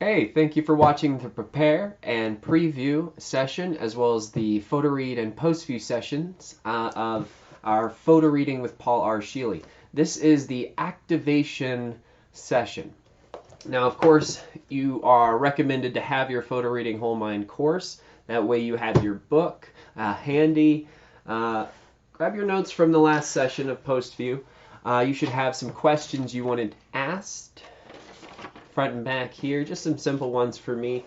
Hey, thank you for watching the prepare and preview session, as well as the photo read and post view sessions of our photo reading with Paul R. Scheele. This is the activation session. Now, of course, you are recommended to have your photo reading whole mind course. That way you have your book handy. Grab your notes from the last session of post view. You should have some questions you wanted asked front and back here, just some simple ones for me.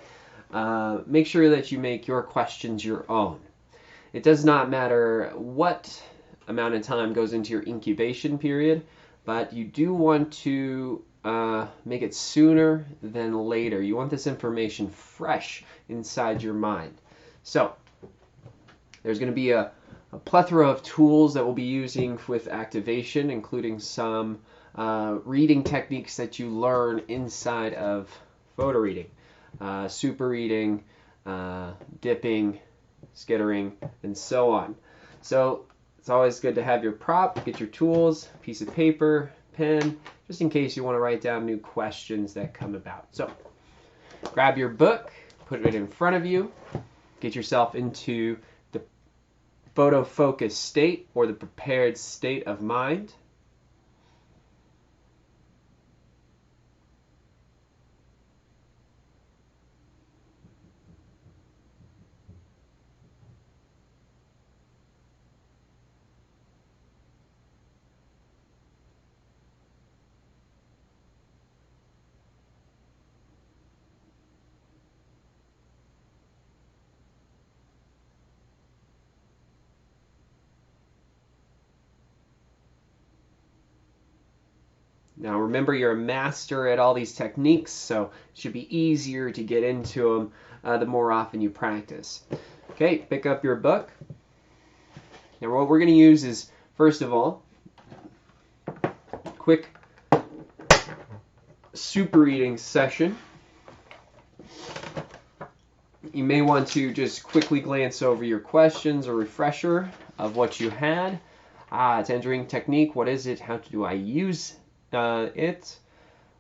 Make sure that you make your questions your own. It does not matter what amount of time goes into your incubation period, but you do want to make it sooner than later. You want this information fresh inside your mind. So there's going to be a plethora of tools that we'll be using with activation, including some reading techniques that you learn inside of photo reading, super reading, dipping, skittering, and so on. So it's always good to have your prop, get your tools, piece of paper, pen, just in case you want to write down new questions that come about. So grab your book, put it in front of you, get yourself into the photo focus state or the prepared state of mind. Now remember, you're a master at all these techniques, so it should be easier to get into them the more often you practice. Okay, pick up your book. Now what we're going to use is, first of all, quick super reading session. You may want to just quickly glance over your questions or refresher of what you had. Tendering technique, what is it? How do I use it?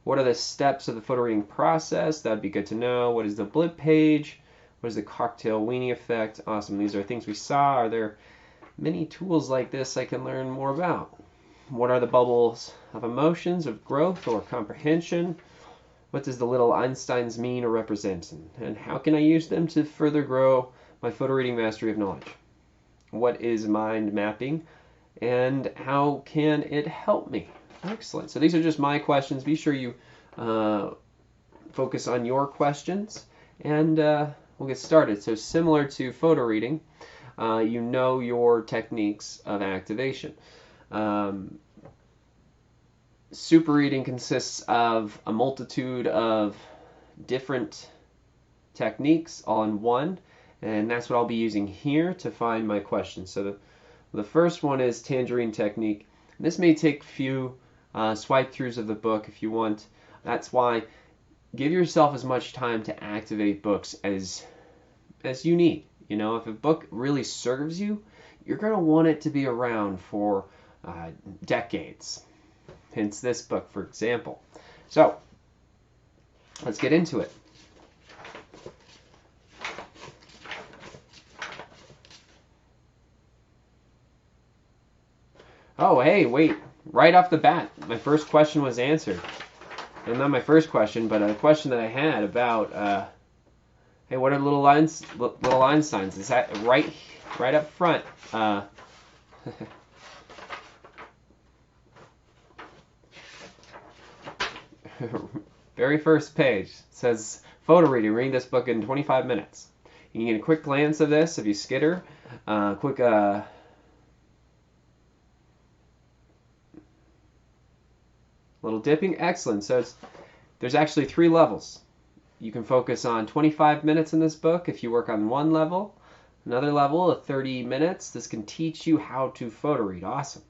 What are the steps of the photo reading process? That'd be good to know. What is the blip page? What is the cocktail weenie effect? Awesome. These are things we saw. Are there many tools like this I can learn more about? What are the bubbles of emotions, of growth or comprehension? What does the little Einsteins mean or represent? And how can I use them to further grow my photo reading mastery of knowledge? What is mind mapping? And how can it help me? Excellent. So these are just my questions. Be sure you focus on your questions, and we'll get started. So similar to photo reading, you know your techniques of activation. Super reading consists of a multitude of different techniques all in one, and that's what I'll be using here to find my questions. So the first one is tangerine technique. This may take a few swipe throughs of the book if you want. That's why give yourself as much time to activate books as you need. You know, if a book really serves you, you're going to want it to be around for decades. Hence this book, for example. So let's get into it. Oh, hey, wait. Right off the bat, my first question was answered. And not my first question, but a question that I had about, hey, what are little Einsteins? Is that right up front? Very first page says, photo reading, read this book in 25 minutes. You can get a quick glance of this if you skitter. Quick little dipping. Excellent. So there's actually 3 levels. You can focus on 25 minutes in this book if you work on one level. Another level of 30 minutes. This can teach you how to photo read. Awesome.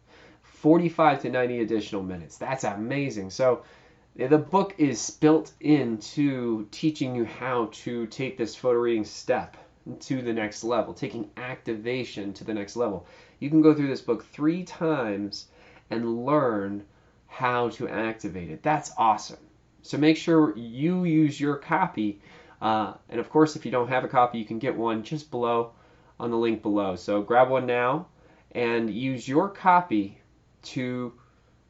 45 to 90 additional minutes. That's amazing. So the book is built into teaching you how to take this photo reading step to the next level, taking activation to the next level. You can go through this book 3 times and learn how to activate it. That's awesome. So make sure you use your copy. And of course, if you don't have a copy, you can get one just below on the link below. So grab one now and use your copy to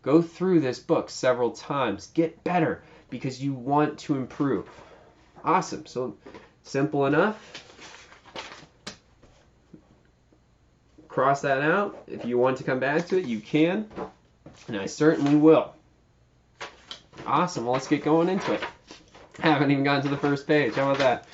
go through this book several times. Get better because you want to improve. Awesome. So simple enough. Cross that out. If you want to come back to it, you can. And I certainly will. Awesome. Well, let's get going into it. I haven't even gotten to the first page. How about that?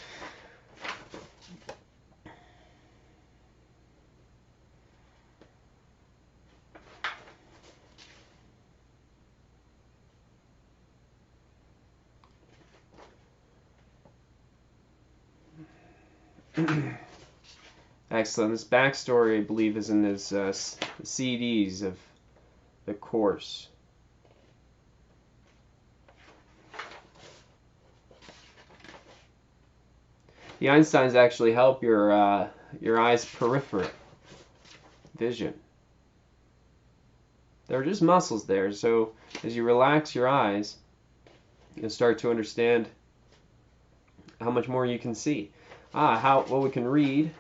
Excellent. This backstory, I believe, is in his CDs of the course. The Einsteins actually help your eye's peripheral vision. They're just muscles there, so as you relax your eyes, you'll start to understand how much more you can see. What we can read.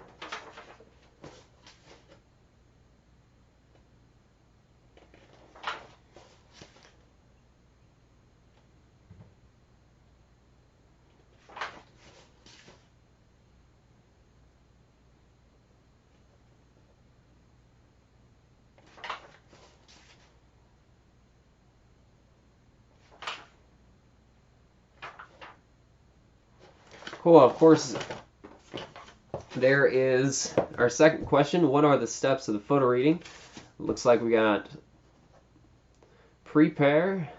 Cool, of course, there is our second question. What are the steps of the photo reading? Looks like we got prepare,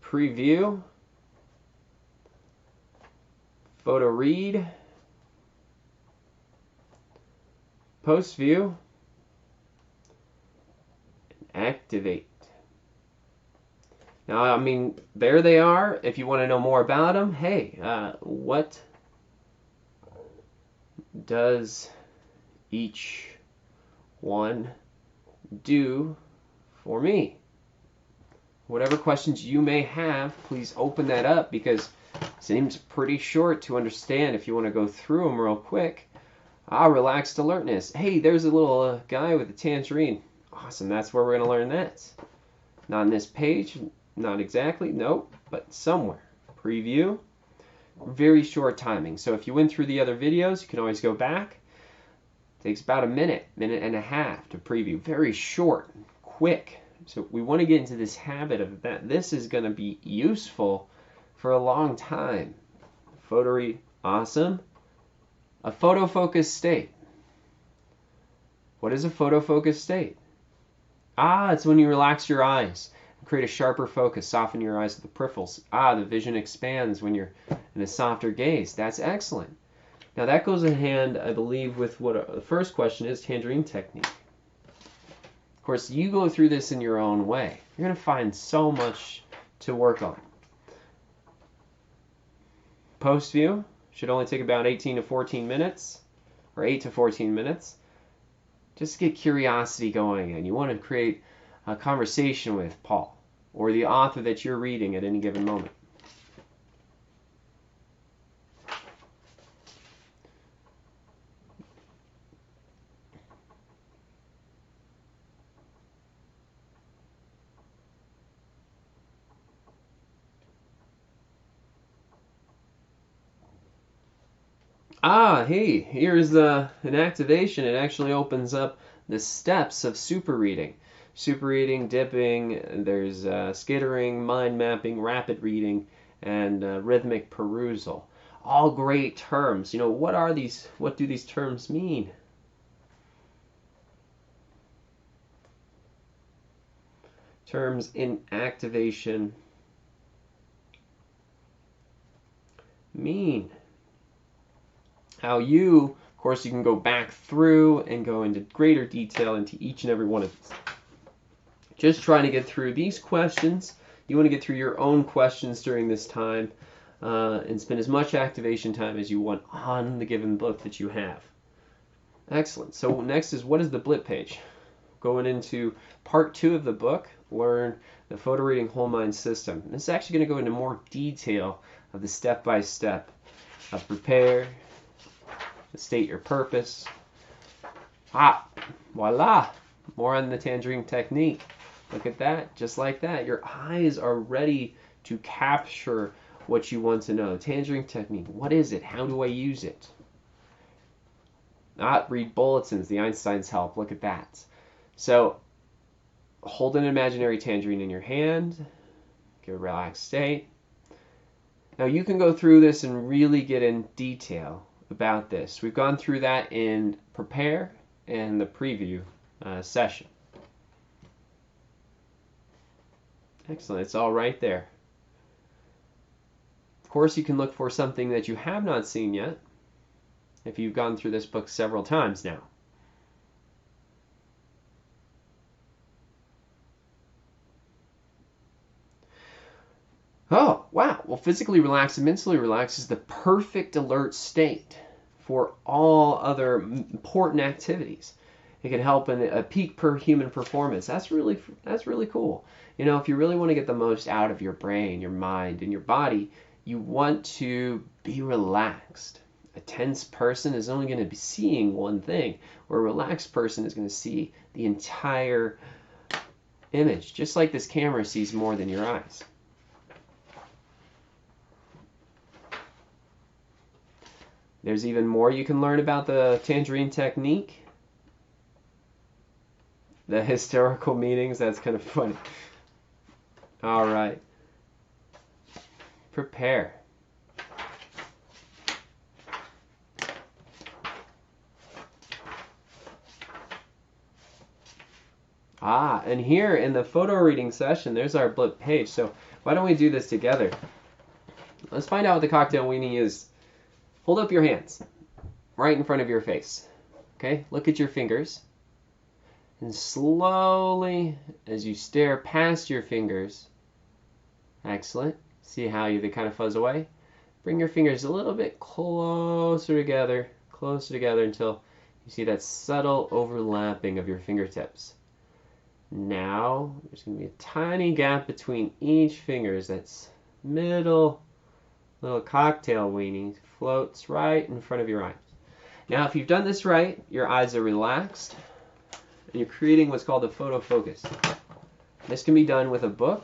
preview, photo read, post view, and activate. Now, I mean, there they are. If you want to know more about them, hey, what does each one do for me? Whatever questions you may have, please open that up because it seems pretty short to understand if you want to go through them real quick. Relaxed alertness. Hey, there's a little guy with a tangerine. Awesome, that's where we're going to learn that. Not on this page. Not exactly, nope, but somewhere. Preview, very short timing. So if you went through the other videos, you can always go back. It takes about a minute and a half to preview. Very short, quick. So we want to get into this habit of that. This is going to be useful for a long time. Photo read, awesome. A photo focus state. What is a photo focus state? It's when you relax your eyes. Create a sharper focus, soften your eyes with the peripherals. The vision expands when you're in a softer gaze. That's excellent. Now that goes in hand, I believe, with what the first question is, tangerine technique. Of course, you go through this in your own way. You're going to find so much to work on. Post view should only take about 18 to 14 minutes, or 8 to 14 minutes. Just get curiosity going, and you want to create a conversation with Paul or the author that you're reading at any given moment. Hey, here's an activation. It actually opens up the steps of super reading. Super reading, dipping, there's skittering, mind mapping, rapid reading, and rhythmic perusal. All great terms. You know, what are these? What do these terms mean? Terms in activation mean how you, of course, you can go back through and go into greater detail into each and every one of these. Just trying to get through these questions. You want to get through your own questions during this time and spend as much activation time as you want on the given book that you have. Excellent. So next is, what is the blip page? going into part 2 of the book, learn the photo reading whole mind system. This is actually going to go into more detail of the step-by-step of prepare, state your purpose. Voila! More on the tangerine technique. Look at that, just like that. Your eyes are ready to capture what you want to know. Tangerine technique, what is it? How do I use it? Not read bulletins, the Einstein's help. Look at that. So, hold an imaginary tangerine in your hand. Get a relaxed state. Now you can go through this and really get in detail about this. We've gone through that in prepare and the preview session. Excellent, it's all right there. Of course, you can look for something that you have not seen yet if you've gone through this book several times now. Oh, wow. Well, physically relaxed and mentally relaxed is the perfect alert state for all other important activities. It can help in a peak per human performance. That's really cool. You know, if you really want to get the most out of your brain, your mind, and your body, you want to be relaxed. A tense person is only going to be seeing one thing, where a relaxed person is going to see the entire image, just like this camera sees more than your eyes. There's even more you can learn about the tangerine technique. The historical meanings, that's kind of funny. All right. Prepare. And here in the photo reading session, there's our blip page. So why don't we do this together? Let's find out what the cocktail weenie is. Hold up your hands right in front of your face. Okay, look at your fingers. And slowly, as you stare past your fingers, excellent. See how they kind of fuzz away? Bring your fingers a little bit closer together until you see that subtle overlapping of your fingertips. Now, there's going to be a tiny gap between each fingers. That's middle little cocktail weenie floats right in front of your eyes. Now, if you've done this right, your eyes are relaxed, and you're creating what's called a photo focus. This can be done with a book,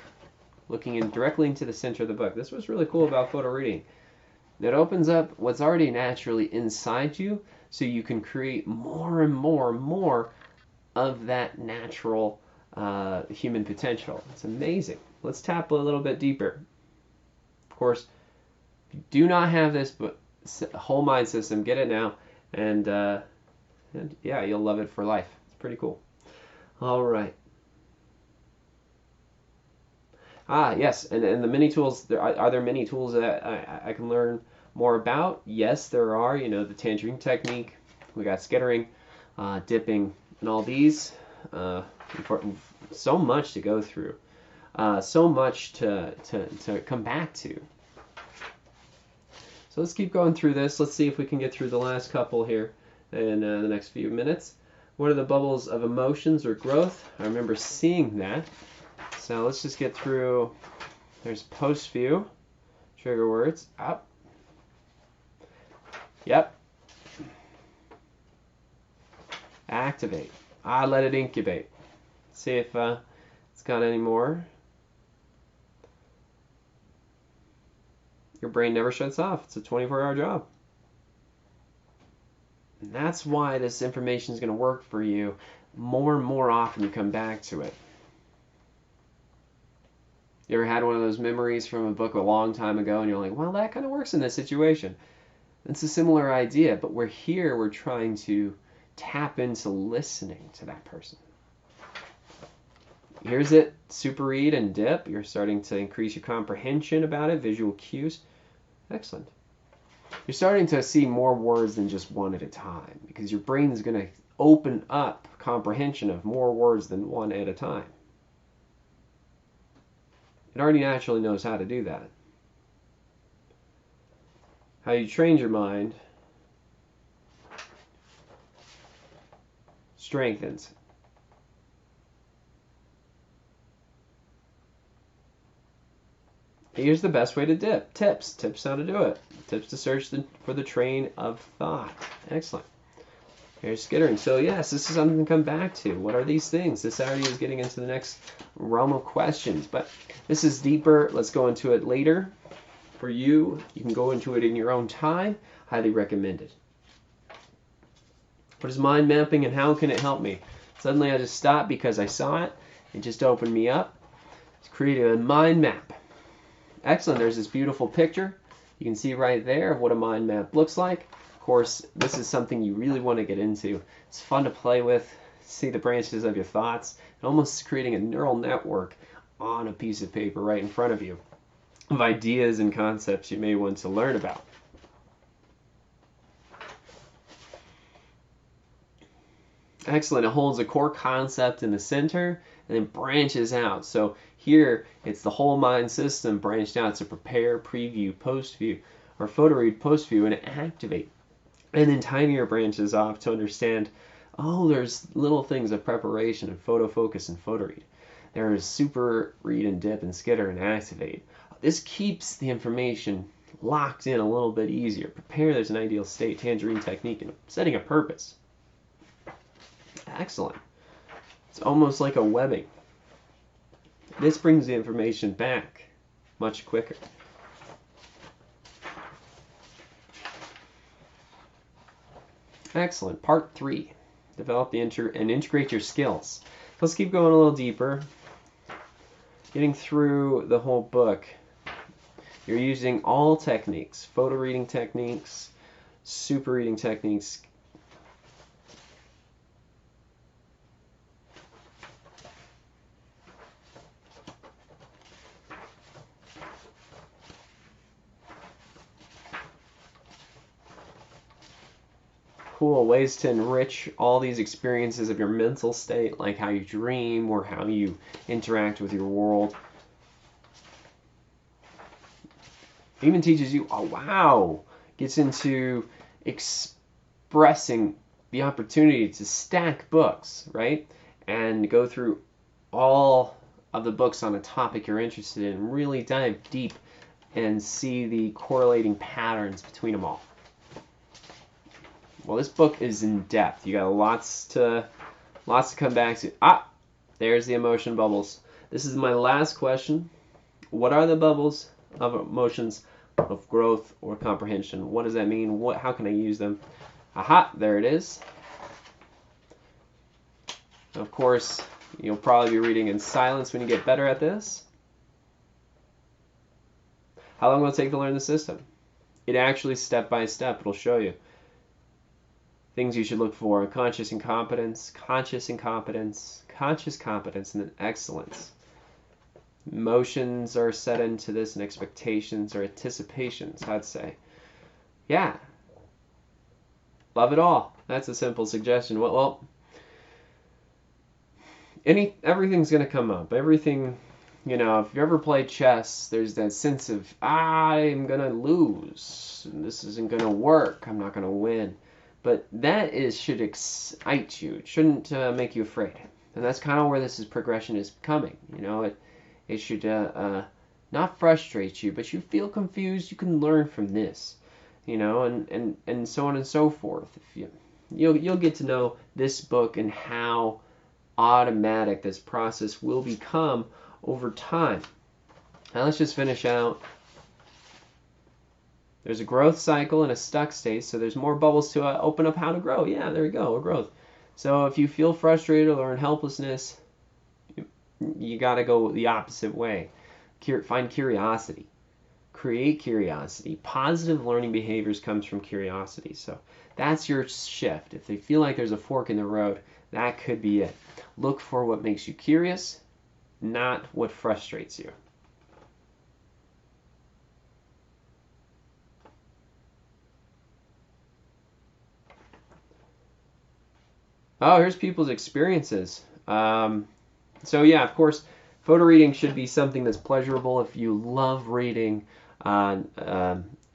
looking directly into the center of the book. This was really cool about photo reading. It opens up what's already naturally inside you, so you can create more and more of that natural human potential. It's amazing. Let's tap a little bit deeper. Of course, if you do not have this whole mind system, get it now, and yeah, you'll love it for life. It's pretty cool. All right. Yes, and the mini tools. Are there many tools that I can learn more about? Yes, there are. You know, the tangerine technique. We got skittering, dipping, and all these. So much to go through. So much to come back to. So let's keep going through this. Let's see if we can get through the last couple here in the next few minutes. What are the bubbles of emotions or growth? I remember seeing that. So let's just get through. There's post view, trigger words, up. Yep. Activate. Let it incubate. See if it's got any more. Your brain never shuts off. It's a 24-hour job. And that's why this information is going to work for you more and more often you come back to it. You ever had one of those memories from a book a long time ago and you're like, well, that kind of works in this situation. It's a similar idea, but we're trying to tap into listening to that person. Here's it, super read and dip. You're starting to increase your comprehension about it, visual cues. Excellent. You're starting to see more words than just one at a time because your brain is going to open up comprehension of more words than one at a time. It already naturally knows how to do that. How you train your mind strengthens. Here's the best way to dip. Tips how to do it. Tips to search for the train of thought. Excellent. Here's skittering. So yes, this is something to come back to. What are these things? This already is getting into the next realm of questions, but this is deeper. Let's go into it later. For you, you can go into it in your own time. Highly recommended. What is mind mapping and how can it help me? Suddenly I just stopped because I saw it. It just opened me up. It's created a mind map. Excellent. There's this beautiful picture. You can see right there what a mind map looks like. Of course, this is something you really want to get into. It's fun to play with, see the branches of your thoughts, and almost creating a neural network on a piece of paper right in front of you of ideas and concepts you may want to learn about. Excellent. It holds a core concept in the center and then branches out. So here it's the whole mind system branched out to prepare, preview, post view, or photo read, post view, and activate. And then tinier branches off to understand, oh, there's little things of preparation and photo focus and photo read. There is super read and dip and skitter and activate. This keeps the information locked in a little bit easier. Prepare, there's an ideal state, tangerine technique, and setting a purpose. Excellent. It's almost like a webbing. This brings the information back much quicker. Excellent. Part 3. Develop and integrate your skills. Let's keep going a little deeper. Getting through the whole book. You're using all techniques. Photo reading techniques, super reading techniques, cool ways to enrich all these experiences of your mental state, like how you dream or how you interact with your world. It even teaches you, oh wow, gets into expressing the opportunity to stack books, right? And go through all of the books on a topic you're interested in, really dive deep and see the correlating patterns between them all. Well, this book is in depth. You got lots to come back to. There's the emotion bubbles. This is my last question. What are the bubbles of emotions of growth or comprehension? What does that mean? How can I use them? Aha, there it is. Of course, you'll probably be reading in silence when you get better at this. How long will it take to learn the system? It actually, step by step, it'll show you. Things you should look for: conscious incompetence, conscious incompetence, conscious competence, and then excellence. Emotions are set into this, and expectations or anticipations, I'd say. Yeah. Love it all. That's a simple suggestion. Well, everything's going to come up. Everything, if you ever play chess, there's that sense of, I'm going to lose. This isn't going to work. I'm not going to win. But that should excite you. It shouldn't make you afraid. And that's kind of where progression is coming. It should not frustrate you, but you feel confused. You can learn from this, and so on and so forth. You'll get to know this book and how automatic this process will become over time. Now let's just finish out. There's a growth cycle and a stuck state, so there's more bubbles to open up how to grow. Yeah, there you go, a growth. So if you feel frustrated or in helplessness, you got to go the opposite way. Find curiosity. Create curiosity. Positive learning behaviors comes from curiosity. So that's your shift. If they feel like there's a fork in the road, that could be it. Look for what makes you curious, not what frustrates you. Oh, here's people's experiences. So yeah, of course, photo reading should be something that's pleasurable. If you love reading,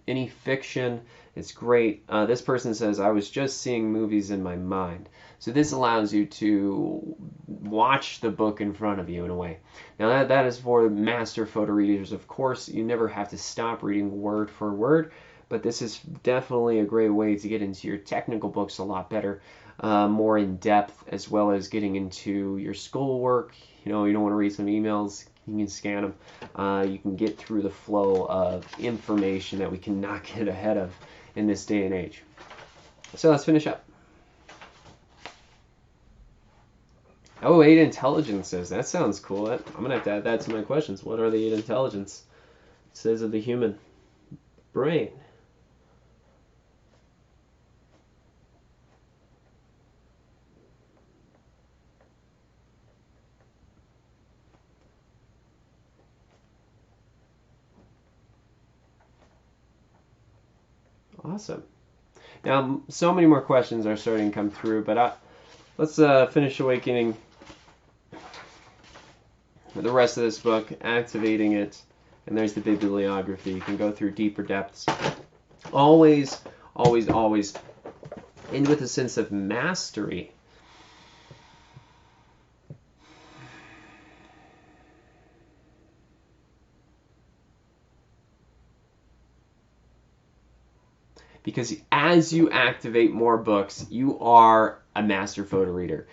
any fiction. It's great. This person says, I was just seeing movies in my mind. So this allows you to watch the book in front of you in a way. Now that is for master photo readers. Of course, you never have to stop reading word for word, but this is definitely a great way to get into your technical books a lot better, more in depth, as well as getting into your schoolwork. You know, you don't want to read some emails, you can scan them. You can get through the flow of information that we cannot get ahead of in this day and age. So let's finish up. Oh, 8 intelligences. That sounds cool. I'm going to have to add that to my questions. What are the 8 intelligences of the human brain? Awesome. Now, so many more questions are starting to come through, but let's finish awakening the rest of this book, activating it, and there's the bibliography. You can go through deeper depths. Always, always, always end with a sense of mastery. Because as you activate more books, you are a master photo reader.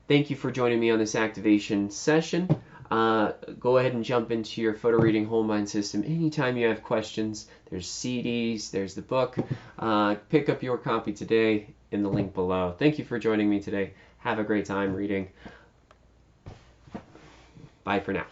Thank you for joining me on this activation session. Go ahead and jump into your photo reading whole mind system anytime you have questions. There's CDs, there's the book. Pick up your copy today in the link below. Thank you for joining me today. Have a great time reading. Bye for now.